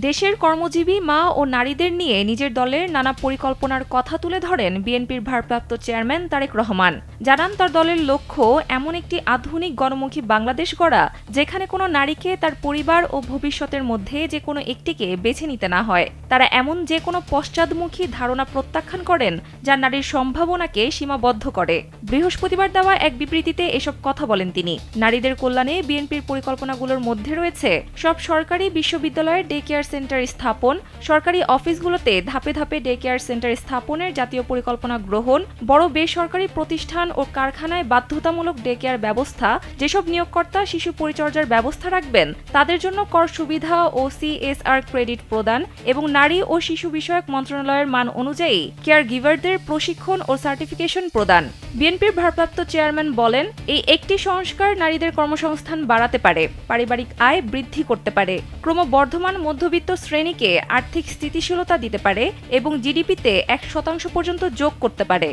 দেশের কর্মজীবী মা ও নারীদের নিয়ে নিজের দলের নানা পরিকল্পনার কথা তুলে ধরেন বিএনপির ভারপ্রাপ্ত চেয়ারম্যান তারেক রহমান। জানান তার দলের লক্ষ্য এমন একটি আধুনিক গণমুখী বাংলাদেশ গড়া, যেখানে কোনো নারীকে তার পরিবার ও ভবিষ্যতের মধ্যে যে কোনো একটিকে বেছে নিতে না হয়। তারা এমন যে কোনো পশ্চাদমুখী ধারণা প্রত্যাখ্যান করেন যা নারীর সম্ভাবনাকে সীমাবদ্ধ করে। বৃহস্পতিবার দেওয়া এক বিবৃতিতে এসব কথা বলেন তিনি। নারীদের কল্যাণে বিএনপির পরিকল্পনাগুলোর মধ্যে রয়েছে সব সরকারি বিশ্ববিদ্যালয়ের ডে কেয়ার সেন্টার স্থাপন, সরকারি অফিসগুলোতে ধাপে ধাপে ডে কেয়ার সেন্টার স্থাপনের জাতীয় পরিকল্পনা গ্রহণ, বড় বেসরকারি প্রতিষ্ঠান ও কারখানায় বাধ্যতামূলক ডে কেয়ার ব্যবস্থা, যেসব নিয়োগকর্তা শিশু পরিচর্যার ব্যবস্থা রাখবেন তাদের জন্য কর সুবিধা ও CSR ক্রেডিট প্রদান এবং নারী ও শিশু বিষয়ক মন্ত্রণালয়ের মান অনুযায়ী কেয়ার গিভারদের প্রশিক্ষণ ও সার্টিফিকেশন প্রদান। বিএনপির ভারপ্রাপ্ত চেয়ারম্যান বলেন, এই একটি সংস্কার নারীদের কর্মসংস্থান বাড়াতে পারে, পারিবারিক আয় বৃদ্ধি করতে পারে, ক্রমবর্ধমান মধ্যবিত্ত শ্রেণীকে আর্থিক স্থিতিশীলতা দিতে পারে এবং জিডিপিতে 1% পর্যন্ত যোগ করতে পারে।